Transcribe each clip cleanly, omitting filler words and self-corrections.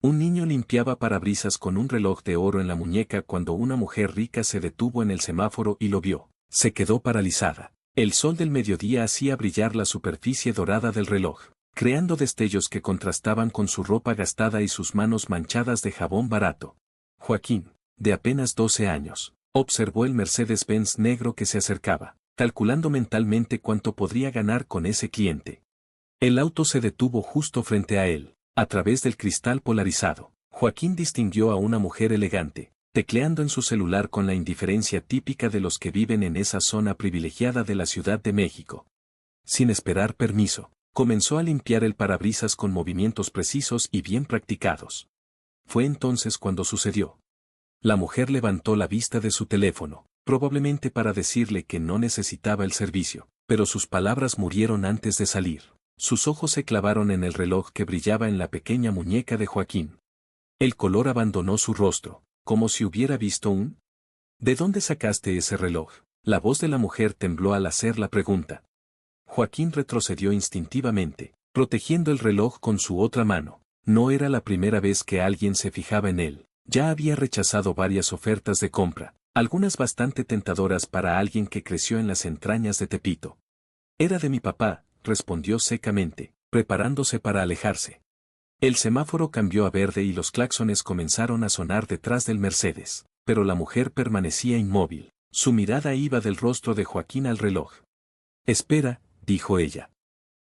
Un niño limpiaba parabrisas con un reloj de oro en la muñeca cuando una mujer rica se detuvo en el semáforo y lo vio. Se quedó paralizada. El sol del mediodía hacía brillar la superficie dorada del reloj, creando destellos que contrastaban con su ropa gastada y sus manos manchadas de jabón barato. Joaquín, de apenas 12 años, observó el Mercedes-Benz negro que se acercaba, calculando mentalmente cuánto podría ganar con ese cliente. El auto se detuvo justo frente a él. A través del cristal polarizado, Joaquín distinguió a una mujer elegante, tecleando en su celular con la indiferencia típica de los que viven en esa zona privilegiada de la Ciudad de México. Sin esperar permiso, comenzó a limpiar el parabrisas con movimientos precisos y bien practicados. Fue entonces cuando sucedió. La mujer levantó la vista de su teléfono, probablemente para decirle que no necesitaba el servicio, pero sus palabras murieron antes de salir. Sus ojos se clavaron en el reloj que brillaba en la pequeña muñeca de Joaquín. El color abandonó su rostro, como si hubiera visto un... ¿De dónde sacaste ese reloj? La voz de la mujer tembló al hacer la pregunta. Joaquín retrocedió instintivamente, protegiendo el reloj con su otra mano. No era la primera vez que alguien se fijaba en él. Ya había rechazado varias ofertas de compra, algunas bastante tentadoras para alguien que creció en las entrañas de Tepito. Era de mi papá, respondió secamente, preparándose para alejarse. El semáforo cambió a verde y los claxones comenzaron a sonar detrás del Mercedes, pero la mujer permanecía inmóvil. Su mirada iba del rostro de Joaquín al reloj. Espera, dijo ella.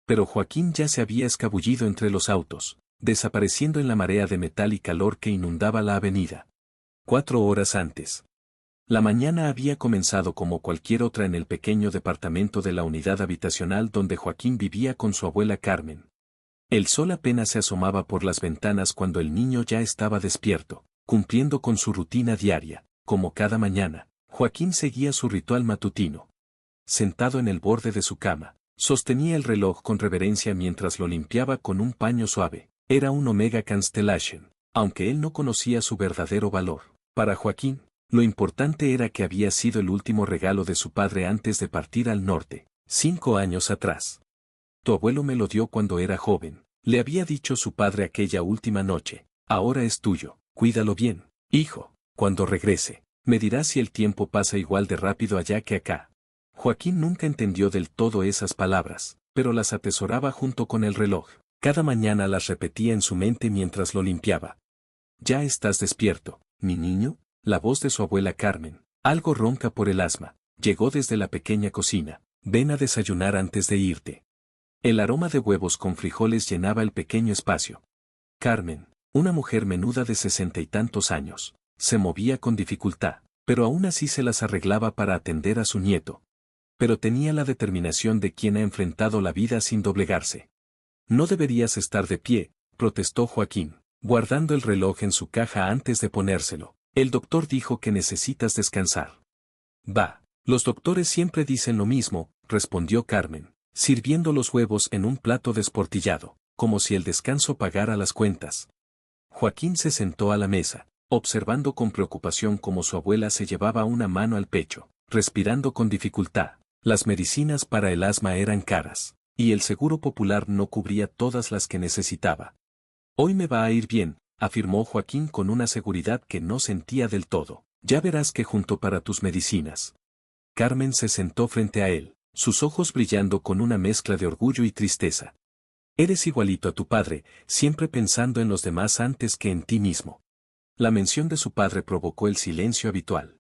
Pero Joaquín ya se había escabullido entre los autos, desapareciendo en la marea de metal y calor que inundaba la avenida. 4 horas antes. La mañana había comenzado como cualquier otra en el pequeño departamento de la unidad habitacional donde Joaquín vivía con su abuela Carmen. El sol apenas se asomaba por las ventanas cuando el niño ya estaba despierto, cumpliendo con su rutina diaria. Como cada mañana, Joaquín seguía su ritual matutino. Sentado en el borde de su cama, sostenía el reloj con reverencia mientras lo limpiaba con un paño suave. Era un Omega Constellation, aunque él no conocía su verdadero valor. Para Joaquín, lo importante era que había sido el último regalo de su padre antes de partir al norte, 5 años atrás. Tu abuelo me lo dio cuando era joven, le había dicho su padre aquella última noche. Ahora es tuyo, cuídalo bien, hijo. Cuando regrese, me dirás si el tiempo pasa igual de rápido allá que acá. Joaquín nunca entendió del todo esas palabras, pero las atesoraba junto con el reloj. Cada mañana las repetía en su mente mientras lo limpiaba. Ya estás despierto, mi niño. La voz de su abuela Carmen, algo ronca por el asma, llegó desde la pequeña cocina. Ven a desayunar antes de irte. El aroma de huevos con frijoles llenaba el pequeño espacio. Carmen, una mujer menuda de 60 y tantos años, se movía con dificultad, pero aún así se las arreglaba para atender a su nieto. Pero tenía la determinación de quien ha enfrentado la vida sin doblegarse. No deberías estar de pie, protestó Joaquín, guardando el reloj en su caja antes de ponérselo. El doctor dijo que necesitas descansar. Va, los doctores siempre dicen lo mismo, respondió Carmen, sirviendo los huevos en un plato desportillado, como si el descanso pagara las cuentas. Joaquín se sentó a la mesa, observando con preocupación cómo su abuela se llevaba una mano al pecho, respirando con dificultad. Las medicinas para el asma eran caras, y el seguro popular no cubría todas las que necesitaba. Hoy me va a ir bien, afirmó Joaquín con una seguridad que no sentía del todo. Ya verás que junto para tus medicinas. Carmen se sentó frente a él, sus ojos brillando con una mezcla de orgullo y tristeza. Eres igualito a tu padre, siempre pensando en los demás antes que en ti mismo. La mención de su padre provocó el silencio habitual.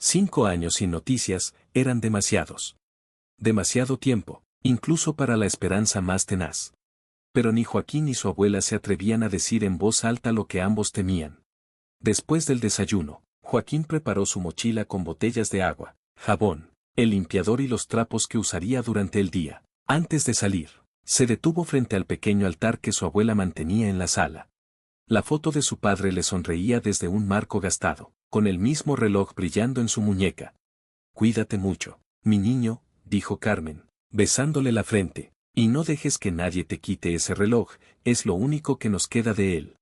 5 años sin noticias eran demasiados. Demasiado tiempo, incluso para la esperanza más tenaz. Pero ni Joaquín ni su abuela se atrevían a decir en voz alta lo que ambos temían. Después del desayuno, Joaquín preparó su mochila con botellas de agua, jabón, el limpiador y los trapos que usaría durante el día. Antes de salir, se detuvo frente al pequeño altar que su abuela mantenía en la sala. La foto de su padre le sonreía desde un marco gastado, con el mismo reloj brillando en su muñeca. Cuídate mucho, mi niño, dijo Carmen, besándole la frente. Y no dejes que nadie te quite ese reloj, es lo único que nos queda de él.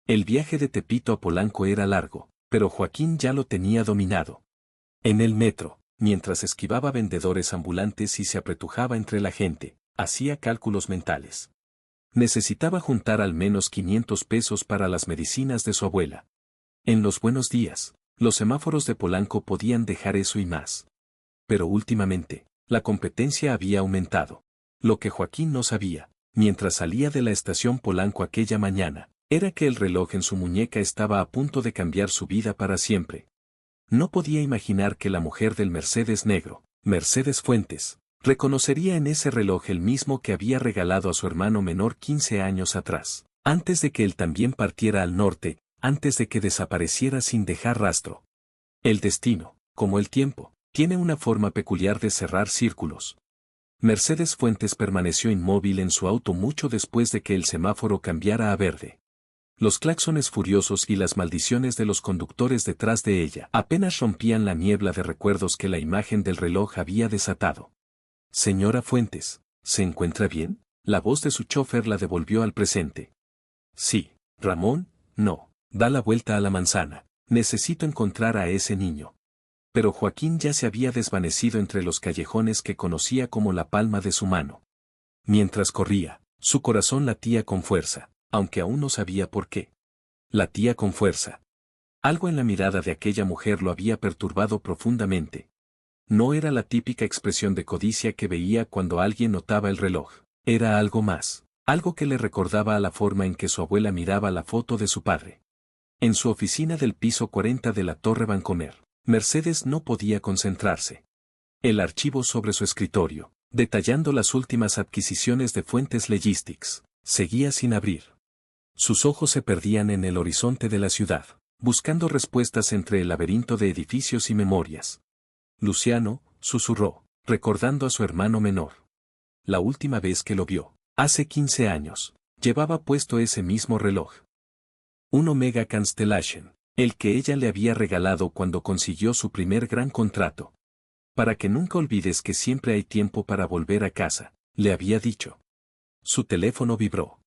El viaje de Tepito a Polanco era largo, pero Joaquín ya lo tenía dominado. En el metro, mientras esquivaba vendedores ambulantes y se apretujaba entre la gente, hacía cálculos mentales. Necesitaba juntar al menos 500 pesos para las medicinas de su abuela. En los buenos días, los semáforos de Polanco podían dejar eso y más. Pero últimamente, la competencia había aumentado. Lo que Joaquín no sabía, mientras salía de la estación Polanco aquella mañana, era que el reloj en su muñeca estaba a punto de cambiar su vida para siempre. No podía imaginar que la mujer del Mercedes negro, Mercedes Fuentes, reconocería en ese reloj el mismo que había regalado a su hermano menor 15 años atrás, antes de que él también partiera al norte, antes de que desapareciera sin dejar rastro. El destino, como el tiempo, tiene una forma peculiar de cerrar círculos. Mercedes Fuentes permaneció inmóvil en su auto mucho después de que el semáforo cambiara a verde. Los claxones furiosos y las maldiciones de los conductores detrás de ella apenas rompían la niebla de recuerdos que la imagen del reloj había desatado. Señora Fuentes, ¿se encuentra bien? La voz de su chofer la devolvió al presente. Sí, Ramón, no, da la vuelta a la manzana, necesito encontrar a ese niño. Pero Joaquín ya se había desvanecido entre los callejones que conocía como la palma de su mano. Mientras corría, su corazón latía con fuerza, aunque aún no sabía por qué. Latía con fuerza. Algo en la mirada de aquella mujer lo había perturbado profundamente. No era la típica expresión de codicia que veía cuando alguien notaba el reloj, era algo más, algo que le recordaba a la forma en que su abuela miraba la foto de su padre. En su oficina del piso 40 de la Torre Vancomer, Mercedes no podía concentrarse. El archivo sobre su escritorio, detallando las últimas adquisiciones de Fuentes Logistics, seguía sin abrir. Sus ojos se perdían en el horizonte de la ciudad, buscando respuestas entre el laberinto de edificios y memorias. Luciano, susurró, recordando a su hermano menor. La última vez que lo vio, hace 15 años, llevaba puesto ese mismo reloj. Un Omega Constellation, el que ella le había regalado cuando consiguió su primer gran contrato. Para que nunca olvides que siempre hay tiempo para volver a casa, le había dicho. Su teléfono vibró.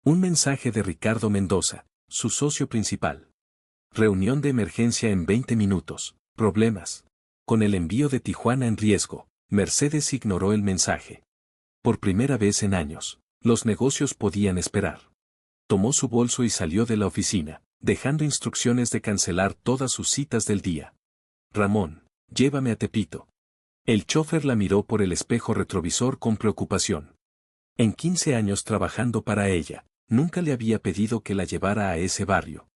Un mensaje de Ricardo Mendoza, su socio principal. Reunión de emergencia en 20 minutos, problemas. Con el envío de Tijuana en riesgo, Mercedes ignoró el mensaje. Por primera vez en años, los negocios podían esperar. Tomó su bolso y salió de la oficina, dejando instrucciones de cancelar todas sus citas del día. Ramón, llévame a Tepito. El chofer la miró por el espejo retrovisor con preocupación. En 15 años trabajando para ella, nunca le había pedido que la llevara a ese barrio.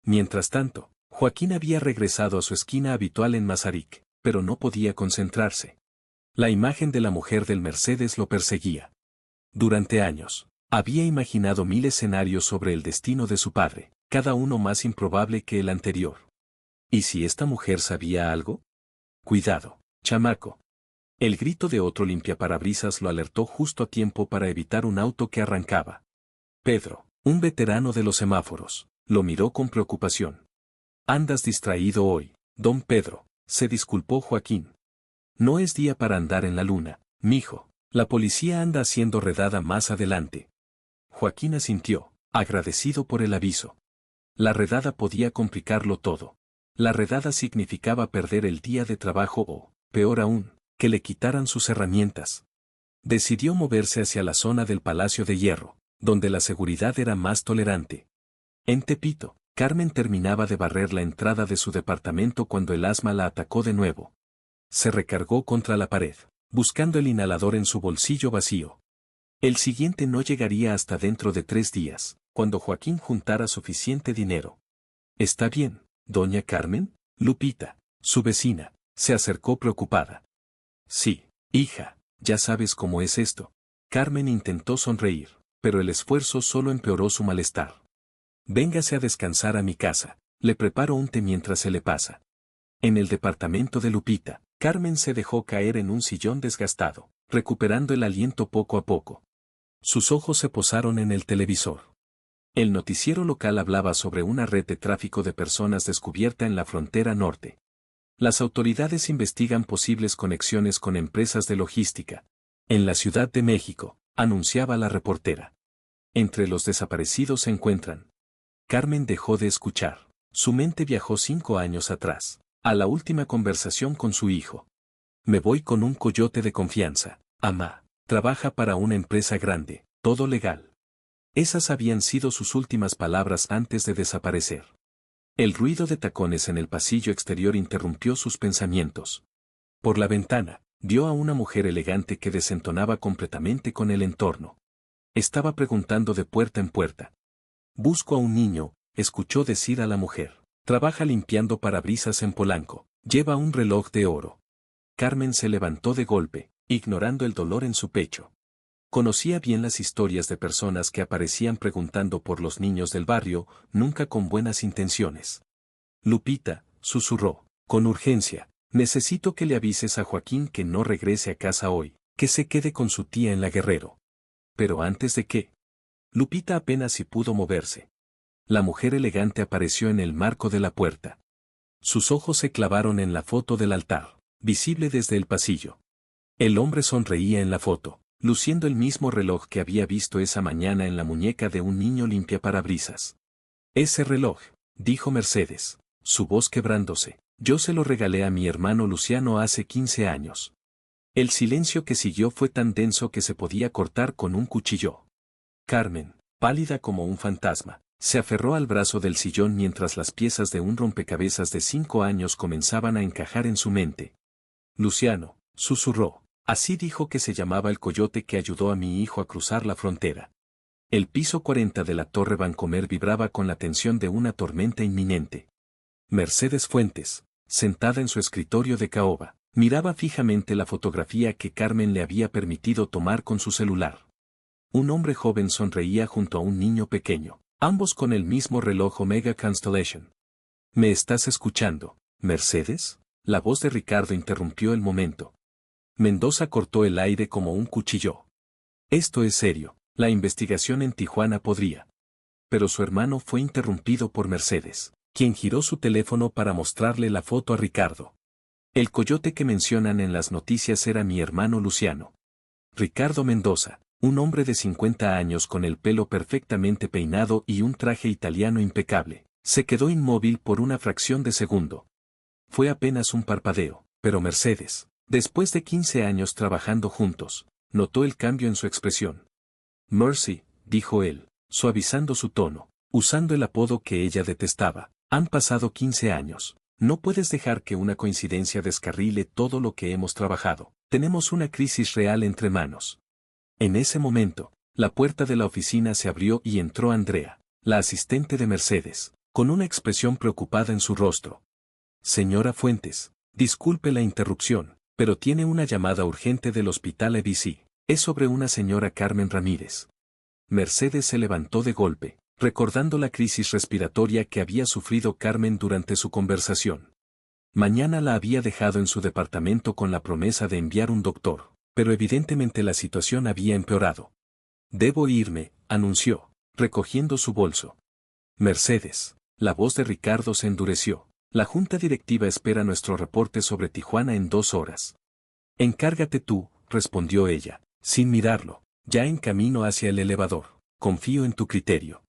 Mientras tanto, Joaquín había regresado a su esquina habitual en Mazarik, pero no podía concentrarse. La imagen de la mujer del Mercedes lo perseguía. Durante años, había imaginado 1000 escenarios sobre el destino de su padre, cada uno más improbable que el anterior. ¿Y si esta mujer sabía algo? Cuidado, chamaco. El grito de otro limpiaparabrisas lo alertó justo a tiempo para evitar un auto que arrancaba. Pedro, un veterano de los semáforos, lo miró con preocupación. Andas distraído hoy, don Pedro, se disculpó Joaquín. No es día para andar en la luna, mijo, la policía anda haciendo redada más adelante. Joaquín asintió, agradecido por el aviso. La redada podía complicarlo todo. La redada significaba perder el día de trabajo o, peor aún, que le quitaran sus herramientas. Decidió moverse hacia la zona del Palacio de Hierro, donde la seguridad era más tolerante. En Tepito, Carmen terminaba de barrer la entrada de su departamento cuando el asma la atacó de nuevo. Se recargó contra la pared, buscando el inhalador en su bolsillo vacío. El siguiente no llegaría hasta dentro de 3 días, cuando Joaquín juntara suficiente dinero. ¿Está bien, doña Carmen? Lupita, su vecina, se acercó preocupada. Sí, hija, ya sabes cómo es esto. Carmen intentó sonreír, pero el esfuerzo solo empeoró su malestar. Véngase a descansar a mi casa, le preparo un té mientras se le pasa. En el departamento de Lupita, Carmen se dejó caer en un sillón desgastado, recuperando el aliento poco a poco. Sus ojos se posaron en el televisor. El noticiero local hablaba sobre una red de tráfico de personas descubierta en la frontera norte. Las autoridades investigan posibles conexiones con empresas de logística. En la Ciudad de México, anunciaba la reportera. Entre los desaparecidos se encuentran. Carmen dejó de escuchar. Su mente viajó 5 años atrás, a la última conversación con su hijo. Me voy con un coyote de confianza, amá. Trabaja para una empresa grande, todo legal. Esas habían sido sus últimas palabras antes de desaparecer. El ruido de tacones en el pasillo exterior interrumpió sus pensamientos. Por la ventana, vio a una mujer elegante que desentonaba completamente con el entorno. Estaba preguntando de puerta en puerta. Busco a un niño, escuchó decir a la mujer. Trabaja limpiando parabrisas en Polanco. Lleva un reloj de oro. Carmen se levantó de golpe, ignorando el dolor en su pecho. Conocía bien las historias de personas que aparecían preguntando por los niños del barrio, nunca con buenas intenciones. Lupita, susurró, con urgencia, necesito que le avises a Joaquín que no regrese a casa hoy, que se quede con su tía en La Guerrero. Pero antes de qué. Lupita apenas si pudo moverse. La mujer elegante apareció en el marco de la puerta. Sus ojos se clavaron en la foto del altar, visible desde el pasillo. El hombre sonreía en la foto, luciendo el mismo reloj que había visto esa mañana en la muñeca de un niño limpiaparabrisas. Ese reloj, dijo Mercedes, su voz quebrándose, yo se lo regalé a mi hermano Luciano hace 15 años. El silencio que siguió fue tan denso que se podía cortar con un cuchillo. Carmen, pálida como un fantasma, se aferró al brazo del sillón mientras las piezas de un rompecabezas de 5 años comenzaban a encajar en su mente. Luciano, susurró. Así dijo que se llamaba el coyote que ayudó a mi hijo a cruzar la frontera. El piso 40 de la Torre Vancomer vibraba con la tensión de una tormenta inminente. Mercedes Fuentes, sentada en su escritorio de caoba, miraba fijamente la fotografía que Carmen le había permitido tomar con su celular. Un hombre joven sonreía junto a un niño pequeño, ambos con el mismo reloj Omega Constellation. ¿Me estás escuchando, Mercedes? La voz de Ricardo interrumpió el momento. Mendoza cortó el aire como un cuchillo. Esto es serio, la investigación en Tijuana podría. Pero su hermano fue interrumpido por Mercedes, quien giró su teléfono para mostrarle la foto a Ricardo. El coyote que mencionan en las noticias era mi hermano Luciano. Ricardo Mendoza, un hombre de 50 años con el pelo perfectamente peinado y un traje italiano impecable, se quedó inmóvil por una fracción de segundo. Fue apenas un parpadeo, pero Mercedes, después de 15 años trabajando juntos, notó el cambio en su expresión. Mercy, dijo él, suavizando su tono, usando el apodo que ella detestaba. Han pasado 15 años. No puedes dejar que una coincidencia descarrile todo lo que hemos trabajado. Tenemos una crisis real entre manos. En ese momento, la puerta de la oficina se abrió y entró Andrea, la asistente de Mercedes, con una expresión preocupada en su rostro. Señora Fuentes, disculpe la interrupción, pero tiene una llamada urgente del hospital ABC. Es sobre una señora Carmen Ramírez. Mercedes se levantó de golpe, recordando la crisis respiratoria que había sufrido Carmen durante su conversación. Mañana la había dejado en su departamento con la promesa de enviar un doctor, pero evidentemente la situación había empeorado. Debo irme, anunció, recogiendo su bolso. Mercedes, la voz de Ricardo se endureció. La junta directiva espera nuestro reporte sobre Tijuana en 2 horas. Encárgate tú, respondió ella, sin mirarlo, ya en camino hacia el elevador. Confío en tu criterio.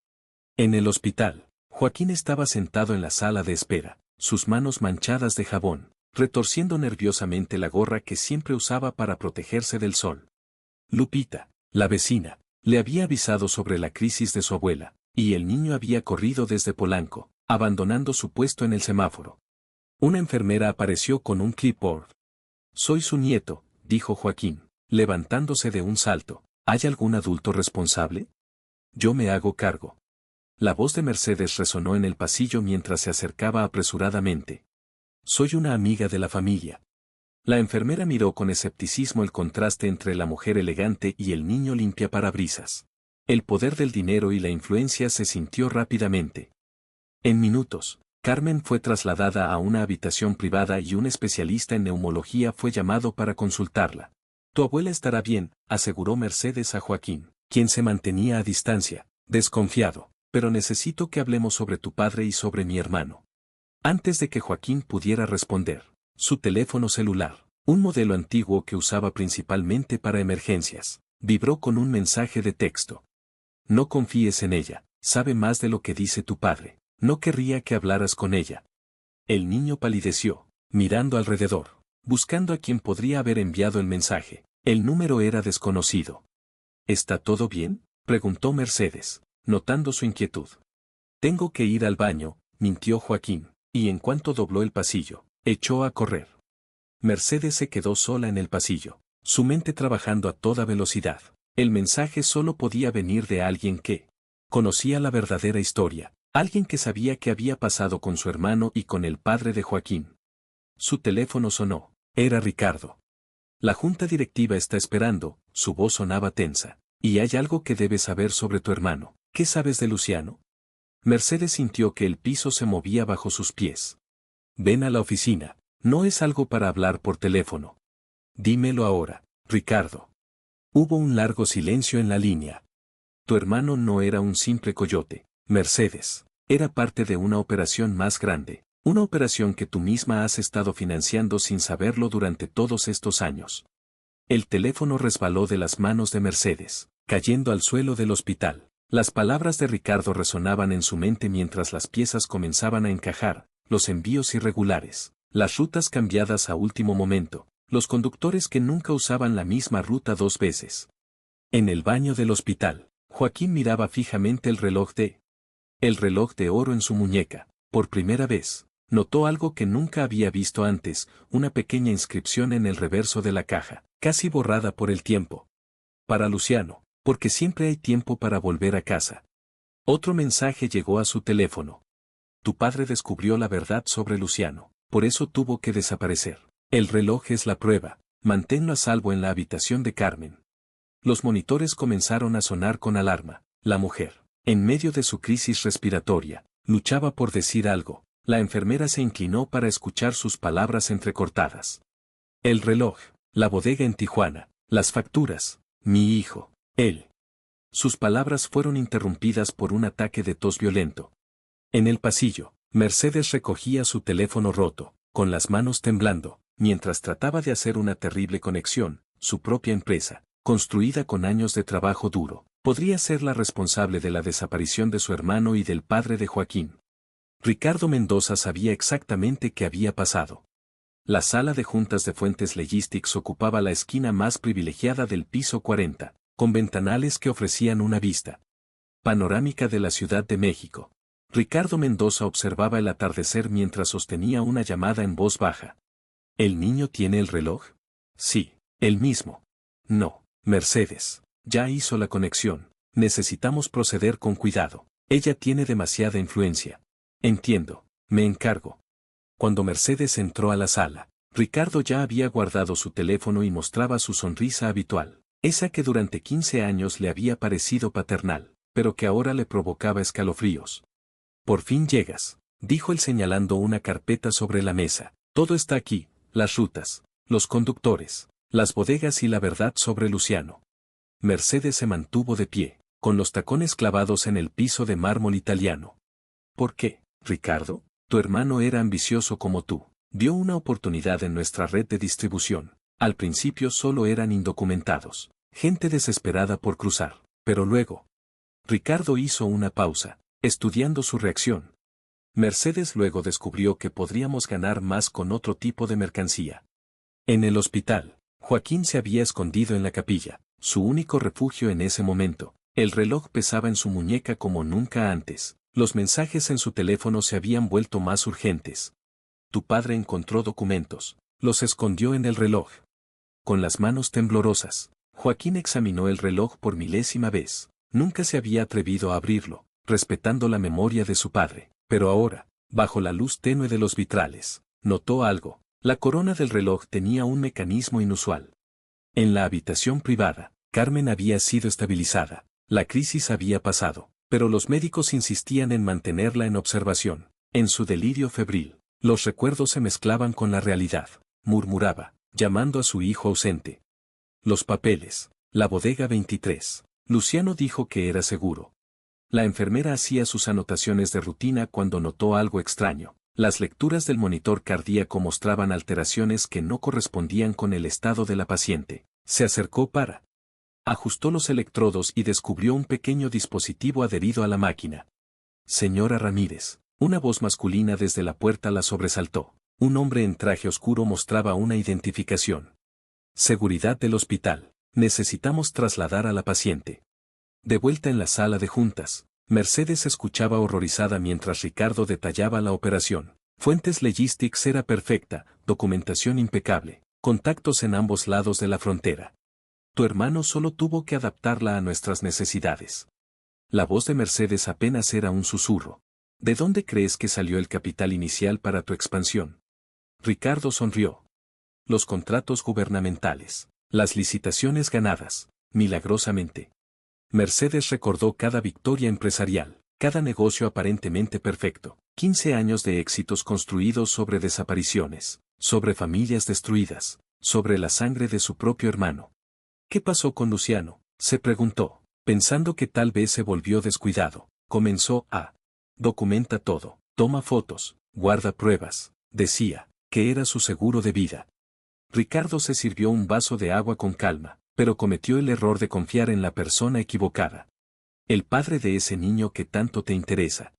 En el hospital, Joaquín estaba sentado en la sala de espera, sus manos manchadas de jabón, retorciendo nerviosamente la gorra que siempre usaba para protegerse del sol. Lupita, la vecina, le había avisado sobre la crisis de su abuela, y el niño había corrido desde Polanco, abandonando su puesto en el semáforo. Una enfermera apareció con un clipboard. Soy su nieto, dijo Joaquín, levantándose de un salto. ¿Hay algún adulto responsable? Yo me hago cargo. La voz de Mercedes resonó en el pasillo mientras se acercaba apresuradamente. Soy una amiga de la familia. La enfermera miró con escepticismo el contraste entre la mujer elegante y el niño limpiaparabrisas. El poder del dinero y la influencia se sintió rápidamente. En minutos, Carmen fue trasladada a una habitación privada y un especialista en neumología fue llamado para consultarla. Tu abuela estará bien, aseguró Mercedes a Joaquín, quien se mantenía a distancia, desconfiado, pero necesito que hablemos sobre tu padre y sobre mi hermano. Antes de que Joaquín pudiera responder, su teléfono celular, un modelo antiguo que usaba principalmente para emergencias, vibró con un mensaje de texto. No confíes en ella, sabe más de lo que dice tu padre. No querría que hablaras con ella. El niño palideció, mirando alrededor, buscando a quien podría haber enviado el mensaje. El número era desconocido. ¿Está todo bien? Preguntó Mercedes, notando su inquietud. Tengo que ir al baño, mintió Joaquín, y en cuanto dobló el pasillo, echó a correr. Mercedes se quedó sola en el pasillo, su mente trabajando a toda velocidad. El mensaje solo podía venir de alguien que conocía la verdadera historia, alguien que sabía qué había pasado con su hermano y con el padre de Joaquín. Su teléfono sonó. Era Ricardo. La junta directiva está esperando, su voz sonaba tensa. Y hay algo que debes saber sobre tu hermano. ¿Qué sabes de Luciano? Mercedes sintió que el piso se movía bajo sus pies. Ven a la oficina. No es algo para hablar por teléfono. Dímelo ahora, Ricardo. Hubo un largo silencio en la línea. Tu hermano no era un simple coyote, Mercedes. Era parte de una operación más grande. Una operación que tú misma has estado financiando sin saberlo durante todos estos años. El teléfono resbaló de las manos de Mercedes, cayendo al suelo del hospital. Las palabras de Ricardo resonaban en su mente mientras las piezas comenzaban a encajar, los envíos irregulares, las rutas cambiadas a último momento, los conductores que nunca usaban la misma ruta 2 veces. En el baño del hospital, Joaquín miraba fijamente el reloj de oro en su muñeca. Por primera vez, notó algo que nunca había visto antes, una pequeña inscripción en el reverso de la caja, casi borrada por el tiempo. Para Luciano, porque siempre hay tiempo para volver a casa. Otro mensaje llegó a su teléfono. Tu padre descubrió la verdad sobre Luciano, por eso tuvo que desaparecer. El reloj es la prueba, manténlo a salvo en la habitación de Carmen. Los monitores comenzaron a sonar con alarma. La mujer, en medio de su crisis respiratoria, luchaba por decir algo. La enfermera se inclinó para escuchar sus palabras entrecortadas. El reloj, la bodega en Tijuana, las facturas, mi hijo, él. Sus palabras fueron interrumpidas por un ataque de tos violento. En el pasillo, Mercedes recogía su teléfono roto, con las manos temblando, mientras trataba de hacer una terrible conexión. Su propia empresa, construida con años de trabajo duro, podría ser la responsable de la desaparición de su hermano y del padre de Joaquín. Ricardo Mendoza sabía exactamente qué había pasado. La sala de juntas de Fuentes Logistics ocupaba la esquina más privilegiada del piso 40, con ventanales que ofrecían una vista panorámica de la Ciudad de México. Ricardo Mendoza observaba el atardecer mientras sostenía una llamada en voz baja. ¿El niño tiene el reloj? Sí, el mismo. No, Mercedes, ya hizo la conexión. Necesitamos proceder con cuidado. Ella tiene demasiada influencia. Entiendo, me encargo. Cuando Mercedes entró a la sala, Ricardo ya había guardado su teléfono y mostraba su sonrisa habitual, esa que durante 15 años le había parecido paternal, pero que ahora le provocaba escalofríos. Por fin llegas, dijo él señalando una carpeta sobre la mesa. Todo está aquí, las rutas, los conductores, las bodegas y la verdad sobre Luciano. Mercedes se mantuvo de pie, con los tacones clavados en el piso de mármol italiano. ¿Por qué, Ricardo? Tu hermano era ambicioso como tú. Vio una oportunidad en nuestra red de distribución. Al principio solo eran indocumentados, gente desesperada por cruzar, pero luego. Ricardo hizo una pausa, estudiando su reacción. Mercedes luego descubrió que podríamos ganar más con otro tipo de mercancía. En el hospital, Joaquín se había escondido en la capilla, su único refugio en ese momento. El reloj pesaba en su muñeca como nunca antes. Los mensajes en su teléfono se habían vuelto más urgentes. Tu padre encontró documentos, los escondió en el reloj. Con las manos temblorosas, Joaquín examinó el reloj por milésima vez. Nunca se había atrevido a abrirlo, respetando la memoria de su padre. Pero ahora, bajo la luz tenue de los vitrales, notó algo. La corona del reloj tenía un mecanismo inusual. En la habitación privada, Carmen había sido estabilizada. La crisis había pasado, pero los médicos insistían en mantenerla en observación. En su delirio febril, los recuerdos se mezclaban con la realidad. Murmuraba, llamando a su hijo ausente. Los papeles, la bodega 23. Luciano dijo que era seguro. La enfermera hacía sus anotaciones de rutina cuando notó algo extraño. Las lecturas del monitor cardíaco mostraban alteraciones que no correspondían con el estado de la paciente. Se acercó para. Ajustó los electrodos y descubrió un pequeño dispositivo adherido a la máquina. Señora Ramírez, una voz masculina desde la puerta la sobresaltó. Un hombre en traje oscuro mostraba una identificación. Seguridad del hospital. Necesitamos trasladar a la paciente. De vuelta en la sala de juntas, Mercedes escuchaba horrorizada mientras Ricardo detallaba la operación. Fuentes Logistics era perfecta, documentación impecable, contactos en ambos lados de la frontera. Tu hermano solo tuvo que adaptarla a nuestras necesidades. La voz de Mercedes apenas era un susurro. ¿De dónde crees que salió el capital inicial para tu expansión? Ricardo sonrió. Los contratos gubernamentales, las licitaciones ganadas, milagrosamente. Mercedes recordó cada victoria empresarial, cada negocio aparentemente perfecto, 15 años de éxitos construidos sobre desapariciones, sobre familias destruidas, sobre la sangre de su propio hermano. ¿Qué pasó con Luciano?, se preguntó, pensando que tal vez se volvió descuidado. Comenzó a documenta todo, toma fotos, guarda pruebas, decía, que era su seguro de vida. Ricardo se sirvió un vaso de agua con calma, pero cometió el error de confiar en la persona equivocada. El padre de ese niño que tanto te interesa.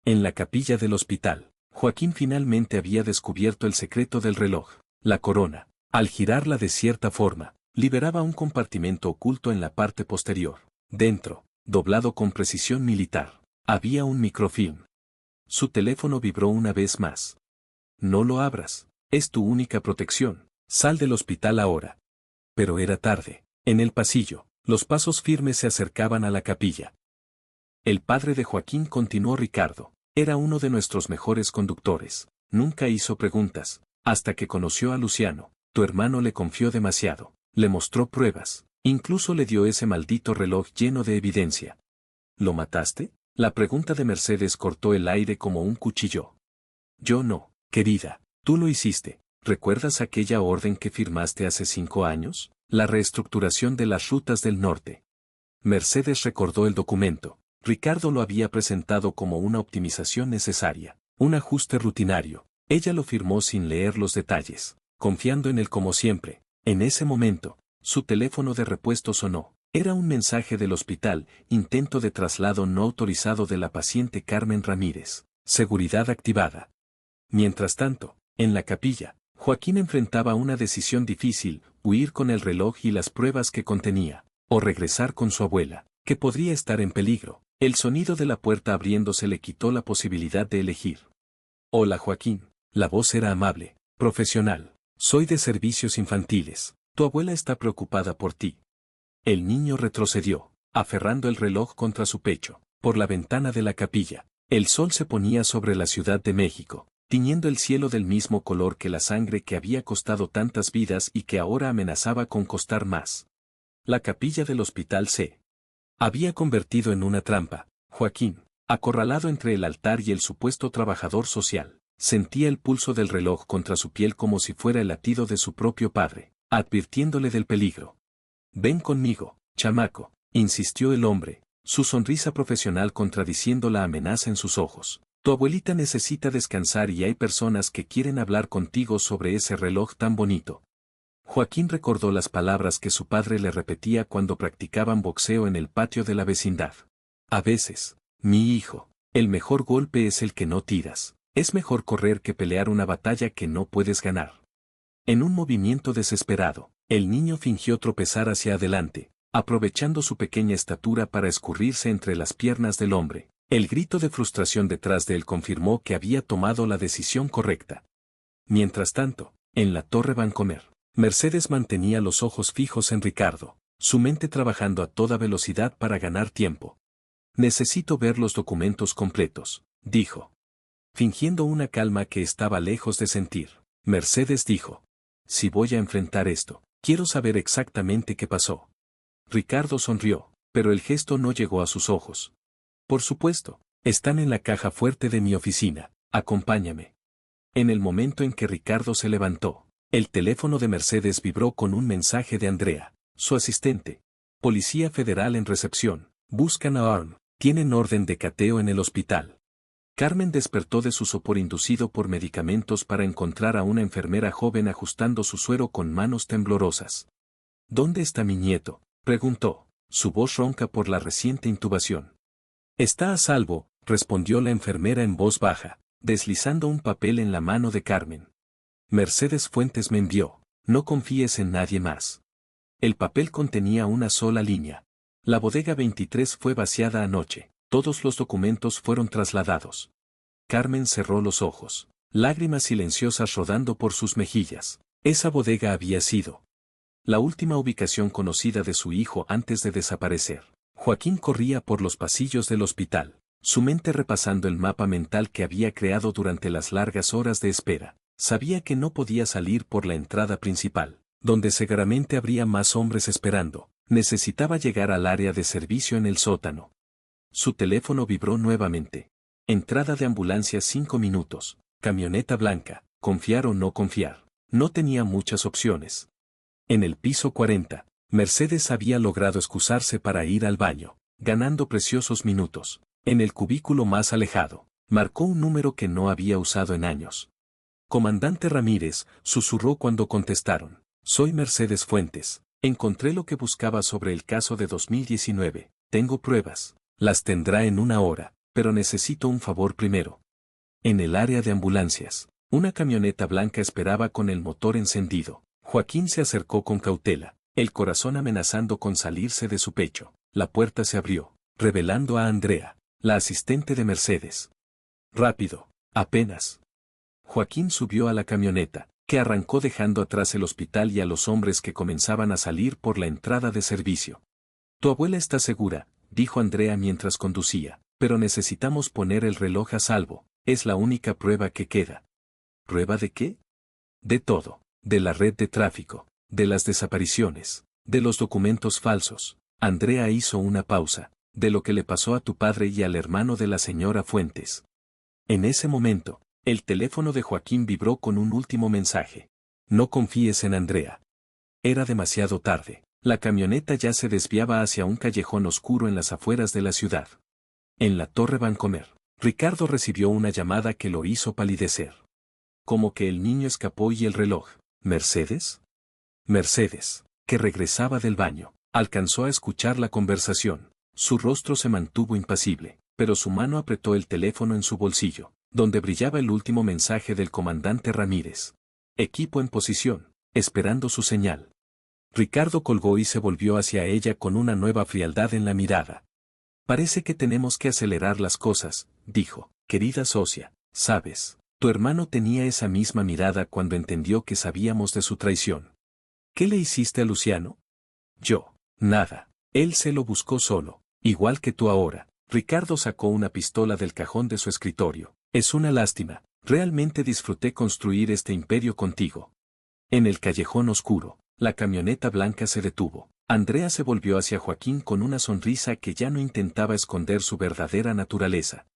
En la capilla del hospital, Joaquín finalmente había descubierto el secreto del reloj, la corona. Al girarla de cierta forma, liberaba un compartimento oculto en la parte posterior. Dentro, doblado con precisión militar, había un microfilm. Su teléfono vibró una vez más. No lo abras, es tu única protección, sal del hospital ahora. Pero era tarde. En el pasillo, los pasos firmes se acercaban a la capilla. El padre de Joaquín, continuó Ricardo, era uno de nuestros mejores conductores. Nunca hizo preguntas, hasta que conoció a Luciano. Tu hermano le confió demasiado, le mostró pruebas, incluso le dio ese maldito reloj lleno de evidencia. ¿Lo mataste? La pregunta de Mercedes cortó el aire como un cuchillo. Yo no, querida, tú lo hiciste. ¿Recuerdas aquella orden que firmaste hace 5 años? La reestructuración de las rutas del norte. Mercedes recordó el documento. Ricardo lo había presentado como una optimización necesaria, un ajuste rutinario. Ella lo firmó sin leer los detalles, confiando en él como siempre. En ese momento, su teléfono de repuesto sonó. Era un mensaje del hospital, intento de traslado no autorizado de la paciente Carmen Ramírez. Seguridad activada. Mientras tanto, en la capilla, Joaquín enfrentaba una decisión difícil: huir con el reloj y las pruebas que contenía, o regresar con su abuela, que podría estar en peligro. El sonido de la puerta abriéndose le quitó la posibilidad de elegir. Hola Joaquín, la voz era amable, profesional. Soy de servicios infantiles, tu abuela está preocupada por ti. El niño retrocedió, aferrando el reloj contra su pecho. Por la ventana de la capilla, el sol se ponía sobre la Ciudad de México, tiñendo el cielo del mismo color que la sangre que había costado tantas vidas y que ahora amenazaba con costar más. La capilla del hospital se había convertido en una trampa. Joaquín, acorralado entre el altar y el supuesto trabajador social, sentía el pulso del reloj contra su piel como si fuera el latido de su propio padre, advirtiéndole del peligro. Ven conmigo, chamaco, insistió el hombre, su sonrisa profesional contradiciendo la amenaza en sus ojos. Tu abuelita necesita descansar y hay personas que quieren hablar contigo sobre ese reloj tan bonito. Joaquín recordó las palabras que su padre le repetía cuando practicaban boxeo en el patio de la vecindad. A veces, mi hijo, el mejor golpe es el que no tiras. Es mejor correr que pelear una batalla que no puedes ganar. En un movimiento desesperado, el niño fingió tropezar hacia adelante, aprovechando su pequeña estatura para escurrirse entre las piernas del hombre. El grito de frustración detrás de él confirmó que había tomado la decisión correcta. Mientras tanto, en la Torre Vancomer, Mercedes mantenía los ojos fijos en Ricardo, su mente trabajando a toda velocidad para ganar tiempo. Necesito ver los documentos completos, dijo. Fingiendo una calma que estaba lejos de sentir, Mercedes dijo: si voy a enfrentar esto, quiero saber exactamente qué pasó. Ricardo sonrió, pero el gesto no llegó a sus ojos. Por supuesto, están en la caja fuerte de mi oficina, acompáñame. En el momento en que Ricardo se levantó, el teléfono de Mercedes vibró con un mensaje de Andrea, su asistente. Policía Federal en recepción, buscan a Arm, tienen orden de cateo en el hospital. Carmen despertó de su sopor inducido por medicamentos para encontrar a una enfermera joven ajustando su suero con manos temblorosas. ¿Dónde está mi nieto?, preguntó, su voz ronca por la reciente intubación. Está a salvo, respondió la enfermera en voz baja, deslizando un papel en la mano de Carmen. Mercedes Fuentes me envió, no confíes en nadie más. El papel contenía una sola línea. La bodega 23 fue vaciada anoche. Todos los documentos fueron trasladados. Carmen cerró los ojos. Lágrimas silenciosas rodando por sus mejillas. Esa bodega había sido la última ubicación conocida de su hijo antes de desaparecer. Joaquín corría por los pasillos del hospital, su mente repasando el mapa mental que había creado durante las largas horas de espera. Sabía que no podía salir por la entrada principal, donde seguramente habría más hombres esperando. Necesitaba llegar al área de servicio en el sótano. Su teléfono vibró nuevamente. Entrada de ambulancia 5 minutos. Camioneta blanca. Confiar o no confiar. No tenía muchas opciones. En el piso 40, Mercedes había logrado excusarse para ir al baño, ganando preciosos minutos. En el cubículo más alejado, marcó un número que no había usado en años. Comandante Ramírez, susurró cuando contestaron. Soy Mercedes Fuentes. Encontré lo que buscaba sobre el caso de 2019. Tengo pruebas. Las tendrá en 1 hora, pero necesito un favor primero. En el área de ambulancias, una camioneta blanca esperaba con el motor encendido. Joaquín se acercó con cautela, el corazón amenazando con salirse de su pecho. La puerta se abrió, revelando a Andrea, la asistente de Mercedes. Rápido, apenas. Joaquín subió a la camioneta, que arrancó dejando atrás el hospital y a los hombres que comenzaban a salir por la entrada de servicio. Tu abuela está segura, dijo Andrea mientras conducía, pero necesitamos poner el reloj a salvo, es la única prueba que queda. ¿Prueba de qué? De todo, de la red de tráfico, de las desapariciones, de los documentos falsos. Andrea hizo una pausa, de lo que le pasó a tu padre y al hermano de la señora Fuentes. En ese momento, el teléfono de Joaquín vibró con un último mensaje. No confíes en Andrea. Era demasiado tarde. La camioneta ya se desviaba hacia un callejón oscuro en las afueras de la ciudad. En la Torre Vancomer, Ricardo recibió una llamada que lo hizo palidecer. Como que el niño escapó y el reloj. ¿Mercedes? Mercedes, que regresaba del baño, alcanzó a escuchar la conversación. Su rostro se mantuvo impasible, pero su mano apretó el teléfono en su bolsillo, donde brillaba el último mensaje del comandante Ramírez. Equipo en posición, esperando su señal. Ricardo colgó y se volvió hacia ella con una nueva frialdad en la mirada. Parece que tenemos que acelerar las cosas, dijo. Querida socia, sabes, tu hermano tenía esa misma mirada cuando entendió que sabíamos de su traición. ¿Qué le hiciste a Luciano? Yo, nada. Él se lo buscó solo, igual que tú ahora. Ricardo sacó una pistola del cajón de su escritorio. Es una lástima, realmente disfruté construir este imperio contigo. En el callejón oscuro, la camioneta blanca se detuvo. Andrea se volvió hacia Joaquín con una sonrisa que ya no intentaba esconder su verdadera naturaleza.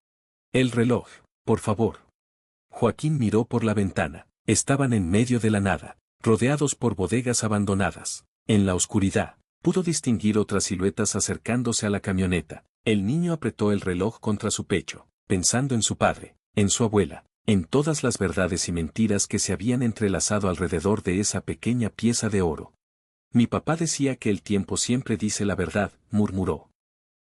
El reloj, por favor. Joaquín miró por la ventana. Estaban en medio de la nada, rodeados por bodegas abandonadas. En la oscuridad, pudo distinguir otras siluetas acercándose a la camioneta. El niño apretó el reloj contra su pecho, pensando en su padre, en su abuela, en todas las verdades y mentiras que se habían entrelazado alrededor de esa pequeña pieza de oro. Mi papá decía que el tiempo siempre dice la verdad, murmuró.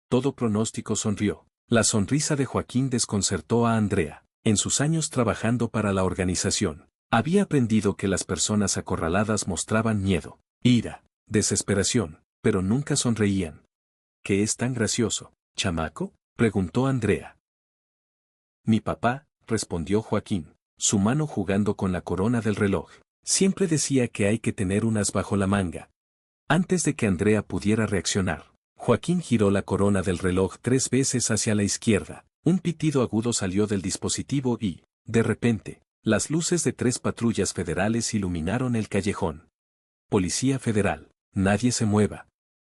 Todo pronóstico sonrió. La sonrisa de Joaquín desconcertó a Andrea. En sus años trabajando para la organización, había aprendido que las personas acorraladas mostraban miedo, ira, desesperación, pero nunca sonreían. ¿Qué es tan gracioso, chamaco?, preguntó Andrea. Mi papá, respondió Joaquín, su mano jugando con la corona del reloj. Siempre decía que hay que tener unas bajo la manga. Antes de que Andrea pudiera reaccionar, Joaquín giró la corona del reloj 3 veces hacia la izquierda. Un pitido agudo salió del dispositivo y, de repente, las luces de 3 patrullas federales iluminaron el callejón. Policía Federal, nadie se mueva.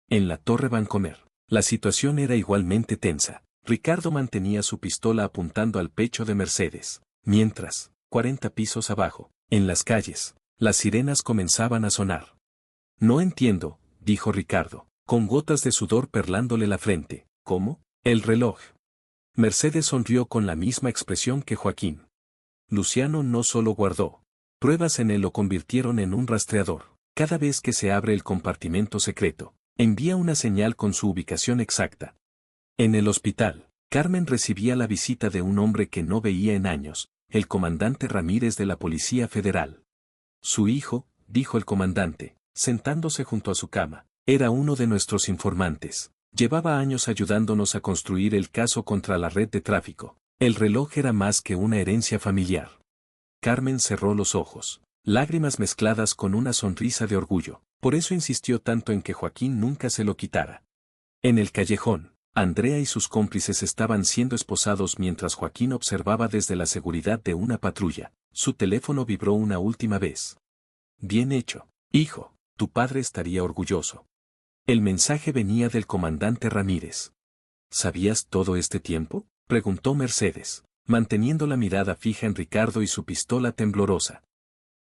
En la Torre Vancomer, la situación era igualmente tensa. Ricardo mantenía su pistola apuntando al pecho de Mercedes, mientras, 40 pisos abajo, en las calles, las sirenas comenzaban a sonar. No entiendo, dijo Ricardo, con gotas de sudor perlándole la frente. ¿Cómo? El reloj. Mercedes sonrió con la misma expresión que Joaquín. Luciano no solo guardó pruebas en él, lo convirtieron en un rastreador. Cada vez que se abre el compartimento secreto, envía una señal con su ubicación exacta. En el hospital, Carmen recibía la visita de un hombre que no veía en años, el comandante Ramírez de la Policía Federal. Su hijo, dijo el comandante, sentándose junto a su cama, era uno de nuestros informantes. Llevaba años ayudándonos a construir el caso contra la red de tráfico. El reloj era más que una herencia familiar. Carmen cerró los ojos, lágrimas mezcladas con una sonrisa de orgullo. Por eso insistió tanto en que Joaquín nunca se lo quitara. En el callejón, Andrea y sus cómplices estaban siendo esposados mientras Joaquín observaba desde la seguridad de una patrulla. Su teléfono vibró una última vez. Bien hecho, hijo, tu padre estaría orgulloso. El mensaje venía del comandante Ramírez. ¿Sabías todo este tiempo?, preguntó Mercedes, manteniendo la mirada fija en Ricardo y su pistola temblorosa.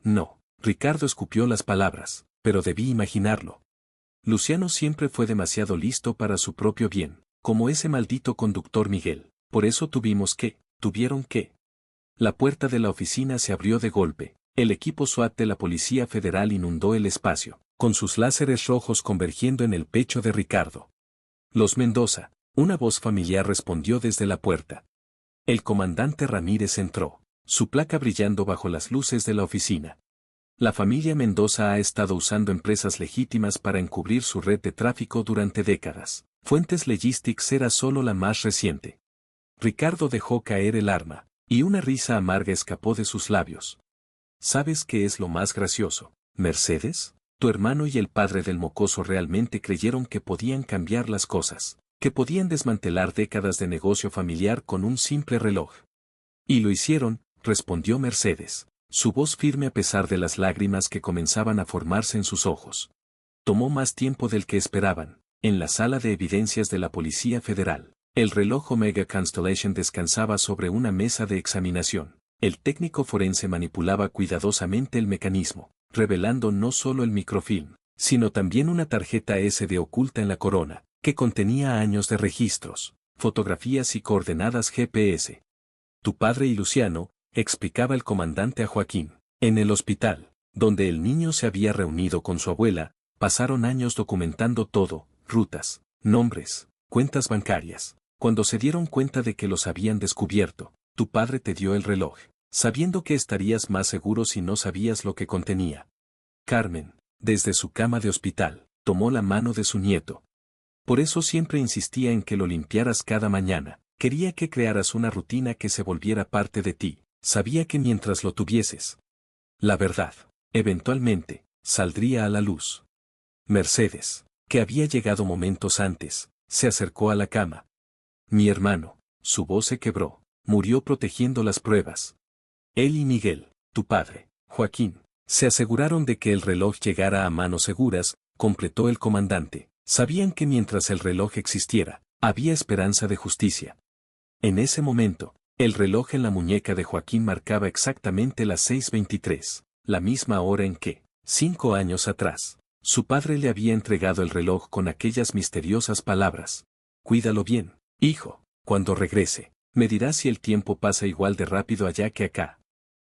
No, Ricardo escupió las palabras, pero debí imaginarlo. Luciano siempre fue demasiado listo para su propio bien, como ese maldito conductor Miguel, por eso tuvieron que. La puerta de la oficina se abrió de golpe, el equipo SWAT de la Policía Federal inundó el espacio, con sus láseres rojos convergiendo en el pecho de Ricardo. Los Mendoza, una voz familiar respondió desde la puerta. El comandante Ramírez entró, su placa brillando bajo las luces de la oficina. La familia Mendoza ha estado usando empresas legítimas para encubrir su red de tráfico durante décadas. Fuentes Logistics era solo la más reciente. Ricardo dejó caer el arma, y una risa amarga escapó de sus labios. ¿Sabes qué es lo más gracioso, Mercedes? Tu hermano y el padre del mocoso realmente creyeron que podían cambiar las cosas, que podían desmantelar décadas de negocio familiar con un simple reloj. Y lo hicieron, respondió Mercedes, su voz firme a pesar de las lágrimas que comenzaban a formarse en sus ojos. Tomó más tiempo del que esperaban. En la sala de evidencias de la Policía Federal, el reloj Omega Constellation descansaba sobre una mesa de examinación. El técnico forense manipulaba cuidadosamente el mecanismo, revelando no solo el microfilm, sino también una tarjeta SD oculta en la corona, que contenía años de registros, fotografías y coordenadas GPS. Tu padre y Luciano, explicaba el comandante a Joaquín, en el hospital, donde el niño se había reunido con su abuela, pasaron años documentando todo, rutas, nombres, cuentas bancarias. Cuando se dieron cuenta de que los habían descubierto, tu padre te dio el reloj, sabiendo que estarías más seguro si no sabías lo que contenía. Carmen, desde su cama de hospital, tomó la mano de su nieto. Por eso siempre insistía en que lo limpiaras cada mañana, quería que crearas una rutina que se volviera parte de ti, sabía que mientras lo tuvieses, la verdad, eventualmente, saldría a la luz. Mercedes, que había llegado momentos antes, se acercó a la cama. Mi hermano, su voz se quebró, murió protegiendo las pruebas. Él y Miguel, tu padre, Joaquín, se aseguraron de que el reloj llegara a manos seguras, completó el comandante. Sabían que mientras el reloj existiera, había esperanza de justicia. En ese momento, el reloj en la muñeca de Joaquín marcaba exactamente las 6:23, la misma hora en que, 5 años atrás, su padre le había entregado el reloj con aquellas misteriosas palabras. Cuídalo bien, hijo, cuando regrese, me dirás si el tiempo pasa igual de rápido allá que acá.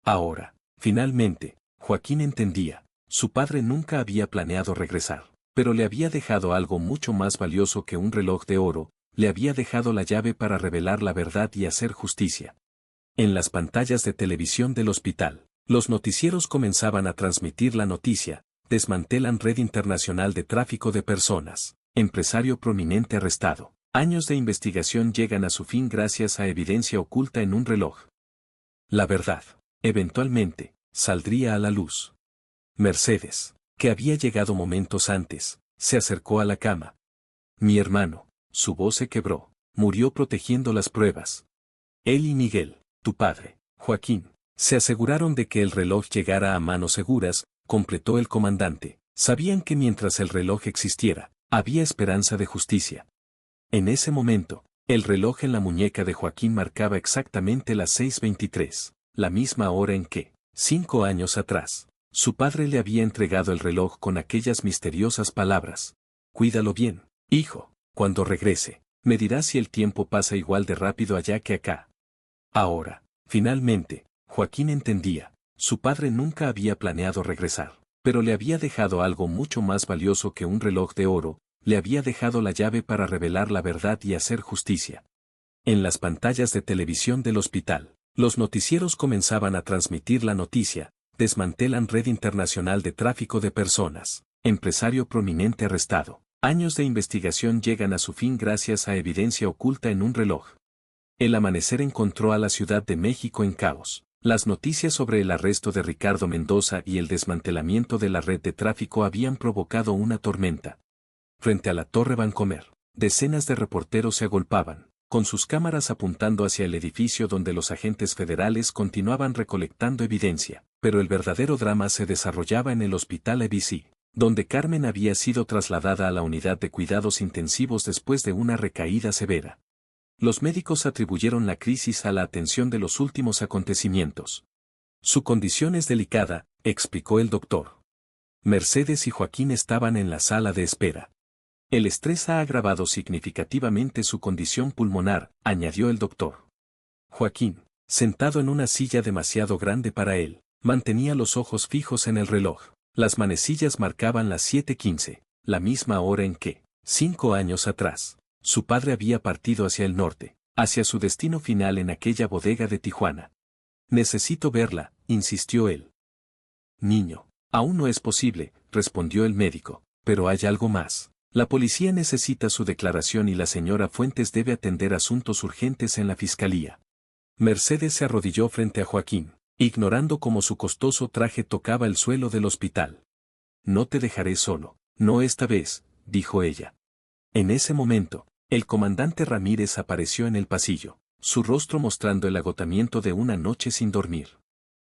Ahora, finalmente, Joaquín entendía, su padre nunca había planeado regresar, pero le había dejado algo mucho más valioso que un reloj de oro, le había dejado la llave para revelar la verdad y hacer justicia. En las pantallas de televisión del hospital, los noticieros comenzaban a transmitir la noticia: desmantelan red internacional de tráfico de personas, empresario prominente arrestado. Años de investigación llegan a su fin gracias a evidencia oculta en un reloj. La verdad, eventualmente, saldría a la luz. Mercedes, que había llegado momentos antes, se acercó a la cama. Mi hermano, su voz se quebró, murió protegiendo las pruebas. Él y Miguel, tu padre, Joaquín, se aseguraron de que el reloj llegara a manos seguras, completó el comandante. Sabían que mientras el reloj existiera, había esperanza de justicia. En ese momento, el reloj en la muñeca de Joaquín marcaba exactamente las 6:23, la misma hora en que, 5 años atrás, su padre le había entregado el reloj con aquellas misteriosas palabras. Cuídalo bien, hijo, cuando regrese, me dirás si el tiempo pasa igual de rápido allá que acá. Ahora, finalmente, Joaquín entendía, su padre nunca había planeado regresar, pero le había dejado algo mucho más valioso que un reloj de oro, le había dejado la llave para revelar la verdad y hacer justicia. En las pantallas de televisión del hospital, los noticieros comenzaban a transmitir la noticia: desmantelan red internacional de tráfico de personas, empresario prominente arrestado. Años de investigación llegan a su fin gracias a evidencia oculta en un reloj. El amanecer encontró a la Ciudad de México en caos. Las noticias sobre el arresto de Ricardo Mendoza y el desmantelamiento de la red de tráfico habían provocado una tormenta. Frente a la Torre Vancomer, decenas de reporteros se agolpaban, con sus cámaras apuntando hacia el edificio donde los agentes federales continuaban recolectando evidencia, pero el verdadero drama se desarrollaba en el hospital ABC, donde Carmen había sido trasladada a la unidad de cuidados intensivos después de una recaída severa. Los médicos atribuyeron la crisis a la atención de los últimos acontecimientos. Su condición es delicada, explicó el doctor. Mercedes y Joaquín estaban en la sala de espera. El estrés ha agravado significativamente su condición pulmonar, añadió el doctor. Joaquín, sentado en una silla demasiado grande para él, mantenía los ojos fijos en el reloj. Las manecillas marcaban las 7:15, la misma hora en que, 5 años atrás, su padre había partido hacia el norte, hacia su destino final en aquella bodega de Tijuana. Necesito verla, insistió él. Niño, aún no es posible, respondió el médico, pero hay algo más. La policía necesita su declaración y la señora Fuentes debe atender asuntos urgentes en la fiscalía. Mercedes se arrodilló frente a Joaquín, ignorando cómo su costoso traje tocaba el suelo del hospital. No te dejaré solo, no esta vez, dijo ella. En ese momento, el comandante Ramírez apareció en el pasillo, su rostro mostrando el agotamiento de una noche sin dormir.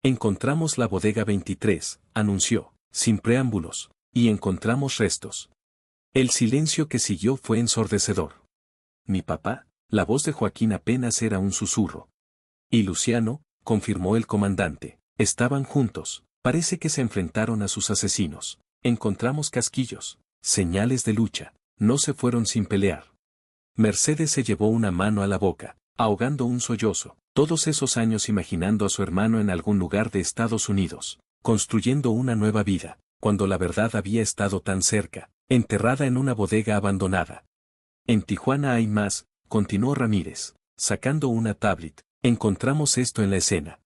Encontramos la bodega 23, anunció, sin preámbulos, y encontramos restos. El silencio que siguió fue ensordecedor. Mi papá, la voz de Joaquín apenas era un susurro. Y Luciano, confirmó el comandante, estaban juntos, parece que se enfrentaron a sus asesinos. Encontramos casquillos, señales de lucha, no se fueron sin pelear. Mercedes se llevó una mano a la boca, ahogando un sollozo, todos esos años imaginando a su hermano en algún lugar de Estados Unidos, construyendo una nueva vida, cuando la verdad había estado tan cerca, enterrada en una bodega abandonada. En Tijuana hay más, continuó Ramírez, sacando una tablet, encontramos esto en la escena.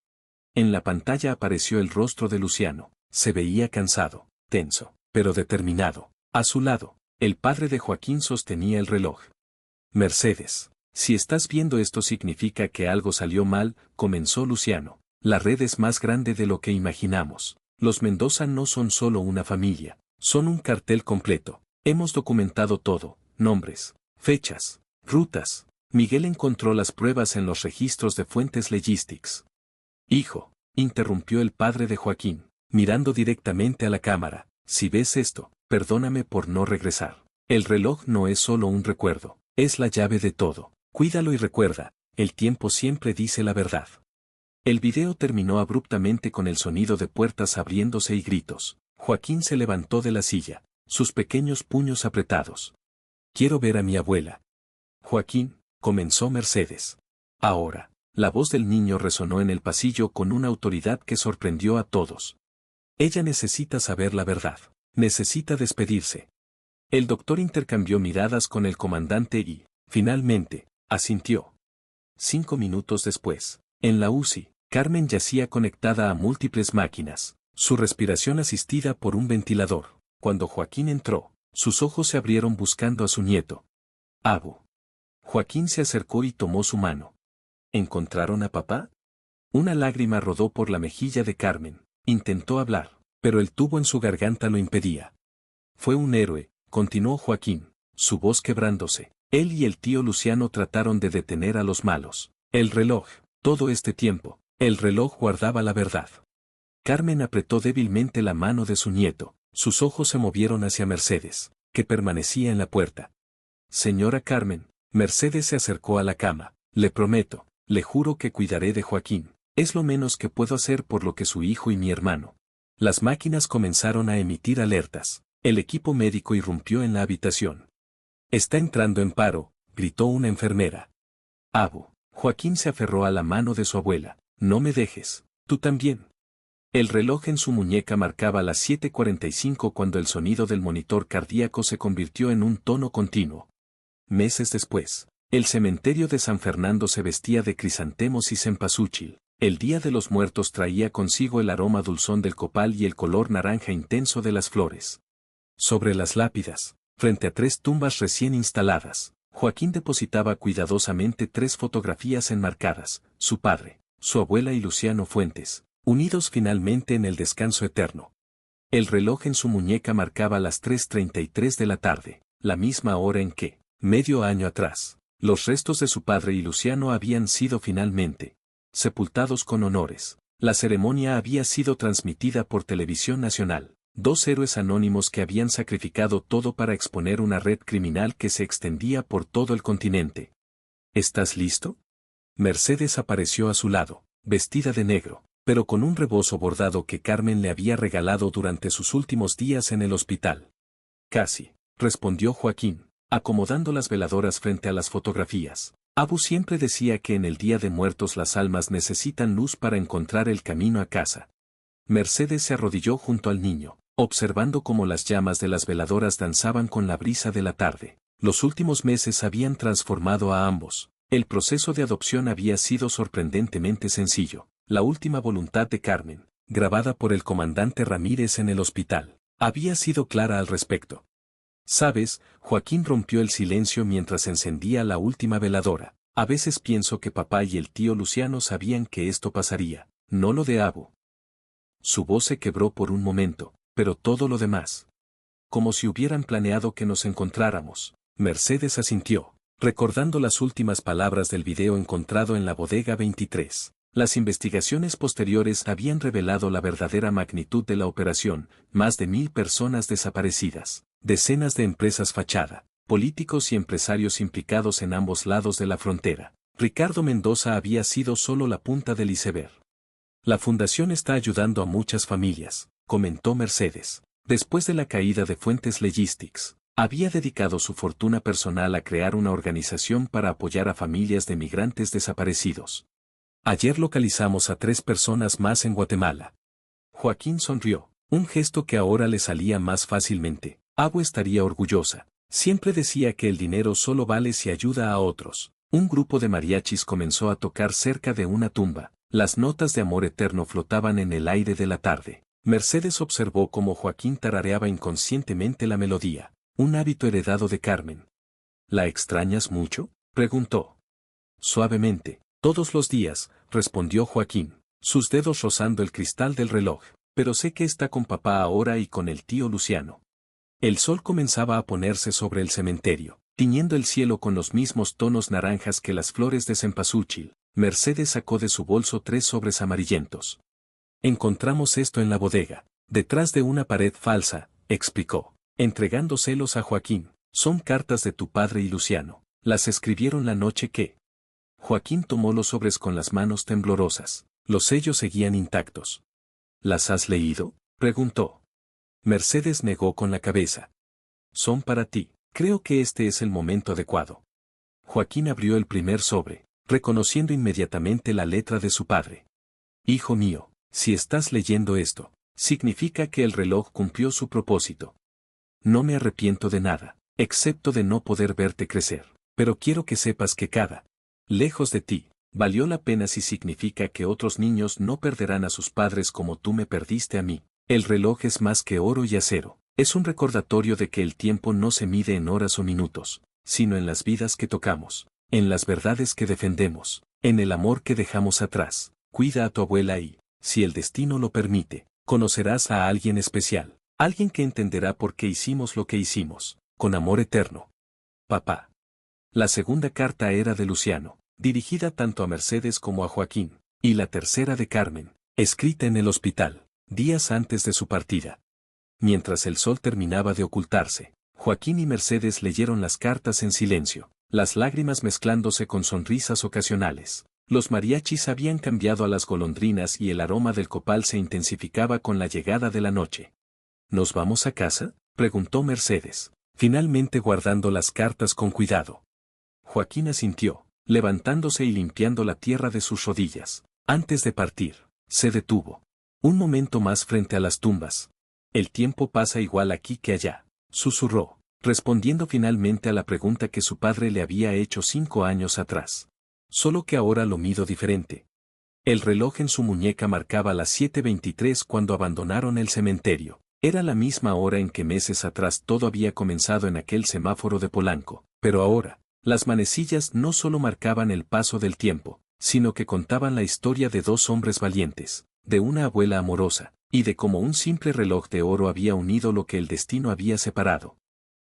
En la pantalla apareció el rostro de Luciano, se veía cansado, tenso, pero determinado. A su lado, el padre de Joaquín sostenía el reloj. Mercedes, si estás viendo esto significa que algo salió mal, comenzó Luciano. La red es más grande de lo que imaginamos. Los Mendoza no son solo una familia, son un cartel completo. Hemos documentado todo, nombres, fechas, rutas. Miguel encontró las pruebas en los registros de Fuentes Logistics. Hijo, interrumpió el padre de Joaquín, mirando directamente a la cámara, si ves esto, perdóname por no regresar. El reloj no es solo un recuerdo, es la llave de todo. Cuídalo y recuerda, el tiempo siempre dice la verdad. El video terminó abruptamente con el sonido de puertas abriéndose y gritos. Joaquín se levantó de la silla, sus pequeños puños apretados. Quiero ver a mi abuela. Joaquín, comenzó Mercedes. Ahora, la voz del niño resonó en el pasillo con una autoridad que sorprendió a todos. Ella necesita saber la verdad, necesita despedirse. El doctor intercambió miradas con el comandante y, finalmente, asintió. 5 minutos después, en la UCI, Carmen yacía conectada a múltiples máquinas, su respiración asistida por un ventilador. Cuando Joaquín entró, sus ojos se abrieron buscando a su nieto. Abu. Joaquín se acercó y tomó su mano. ¿Encontraron a papá? Una lágrima rodó por la mejilla de Carmen. Intentó hablar, pero el tubo en su garganta lo impedía. Fue un héroe, continuó Joaquín, su voz quebrándose. Él y el tío Luciano trataron de detener a los malos. El reloj, todo este tiempo, el reloj guardaba la verdad. Carmen apretó débilmente la mano de su nieto, sus ojos se movieron hacia Mercedes, que permanecía en la puerta. Señora Carmen, Mercedes se acercó a la cama, le prometo, le juro que cuidaré de Joaquín, es lo menos que puedo hacer por lo que su hijo y mi hermano. Las máquinas comenzaron a emitir alertas, el equipo médico irrumpió en la habitación. Está entrando en paro, gritó una enfermera. Abu. Joaquín se aferró a la mano de su abuela. No me dejes, tú también. El reloj en su muñeca marcaba las 7:45 cuando el sonido del monitor cardíaco se convirtió en un tono continuo. Meses después, el cementerio de San Fernando se vestía de crisantemos y cempasúchil. El Día de los Muertos traía consigo el aroma dulzón del copal y el color naranja intenso de las flores. Sobre las lápidas, Frente a 3 tumbas recién instaladas, Joaquín depositaba cuidadosamente 3 fotografías enmarcadas, su padre, su abuela y Luciano Fuentes, unidos finalmente en el descanso eterno. El reloj en su muñeca marcaba las 3:33 de la tarde, la misma hora en que, medio año atrás, los restos de su padre y Luciano habían sido finalmente sepultados con honores. La ceremonia había sido transmitida por Televisión Nacional. 2 héroes anónimos que habían sacrificado todo para exponer una red criminal que se extendía por todo el continente. ¿Estás listo? Mercedes apareció a su lado, vestida de negro, pero con un rebozo bordado que Carmen le había regalado durante sus últimos días en el hospital. Casi, respondió Joaquín, acomodando las veladoras frente a las fotografías. Abu siempre decía que en el Día de Muertos las almas necesitan luz para encontrar el camino a casa. Mercedes se arrodilló junto al niño, observando cómo las llamas de las veladoras danzaban con la brisa de la tarde. Los últimos meses habían transformado a ambos. El proceso de adopción había sido sorprendentemente sencillo. La última voluntad de Carmen, grabada por el comandante Ramírez en el hospital, había sido clara al respecto. ¿Sabes? Joaquín rompió el silencio mientras encendía la última veladora. A veces pienso que papá y el tío Luciano sabían que esto pasaría, no lo de Abu. Su voz se quebró por un momento, pero todo lo demás. Como si hubieran planeado que nos encontráramos. Mercedes asintió, recordando las últimas palabras del video encontrado en la bodega 23. Las investigaciones posteriores habían revelado la verdadera magnitud de la operación, más de 1000 personas desaparecidas, decenas de empresas fachada, políticos y empresarios implicados en ambos lados de la frontera. Ricardo Mendoza había sido solo la punta del iceberg. La fundación está ayudando a muchas familias, comentó Mercedes. Después de la caída de Fuentes Logistics, había dedicado su fortuna personal a crear una organización para apoyar a familias de migrantes desaparecidos. Ayer localizamos a 3 personas más en Guatemala. Joaquín sonrió, un gesto que ahora le salía más fácilmente. Abu estaría orgullosa. Siempre decía que el dinero solo vale si ayuda a otros. Un grupo de mariachis comenzó a tocar cerca de una tumba. Las notas de amor eterno flotaban en el aire de la tarde. Mercedes observó cómo Joaquín tarareaba inconscientemente la melodía, un hábito heredado de Carmen. ¿La extrañas mucho?, preguntó. Suavemente. Todos los días, respondió Joaquín, sus dedos rozando el cristal del reloj, pero sé que está con papá ahora y con el tío Luciano. El sol comenzaba a ponerse sobre el cementerio, tiñendo el cielo con los mismos tonos naranjas que las flores de cempasúchil. Mercedes sacó de su bolso 3 sobres amarillentos. Encontramos esto en la bodega, detrás de una pared falsa, explicó, entregándoselos a Joaquín. Son cartas de tu padre y Luciano. Las escribieron la noche que... Joaquín tomó los sobres con las manos temblorosas. Los sellos seguían intactos. ¿Las has leído?, preguntó. Mercedes negó con la cabeza. Son para ti. Creo que este es el momento adecuado. Joaquín abrió el primer sobre, reconociendo inmediatamente la letra de su padre. Hijo mío, si estás leyendo esto, significa que el reloj cumplió su propósito. No me arrepiento de nada, excepto de no poder verte crecer, pero quiero que sepas que cada lejos de ti, valió la pena si significa que otros niños no perderán a sus padres como tú me perdiste a mí. El reloj es más que oro y acero, es un recordatorio de que el tiempo no se mide en horas o minutos, sino en las vidas que tocamos, en las verdades que defendemos, en el amor que dejamos atrás. Cuida a tu abuela y, si el destino lo permite, conocerás a alguien especial, alguien que entenderá por qué hicimos lo que hicimos, con amor eterno. Papá. La segunda carta era de Luciano, dirigida tanto a Mercedes como a Joaquín, y la tercera de Carmen, escrita en el hospital, días antes de su partida. Mientras el sol terminaba de ocultarse, Joaquín y Mercedes leyeron las cartas en silencio, las lágrimas mezclándose con sonrisas ocasionales. Los mariachis habían cambiado a las golondrinas y el aroma del copal se intensificaba con la llegada de la noche. ¿Nos vamos a casa?, preguntó Mercedes, finalmente guardando las cartas con cuidado. Joaquín asintió, levantándose y limpiando la tierra de sus rodillas. Antes de partir, se detuvo. Un momento más frente a las tumbas. El tiempo pasa igual aquí que allá, susurró, respondiendo finalmente a la pregunta que su padre le había hecho 5 años atrás. Solo que ahora lo mido diferente. El reloj en su muñeca marcaba las 7:23 cuando abandonaron el cementerio. Era la misma hora en que meses atrás todo había comenzado en aquel semáforo de Polanco, pero ahora, las manecillas no solo marcaban el paso del tiempo, sino que contaban la historia de dos hombres valientes, de una abuela amorosa, y de cómo un simple reloj de oro había unido lo que el destino había separado.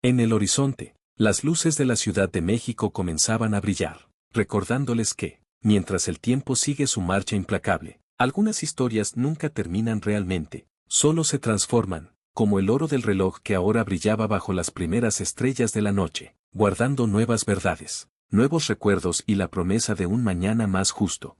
En el horizonte, las luces de la Ciudad de México comenzaban a brillar, recordándoles que, mientras el tiempo sigue su marcha implacable, algunas historias nunca terminan realmente, solo se transforman, como el oro del reloj que ahora brillaba bajo las primeras estrellas de la noche, guardando nuevas verdades, nuevos recuerdos y la promesa de un mañana más justo.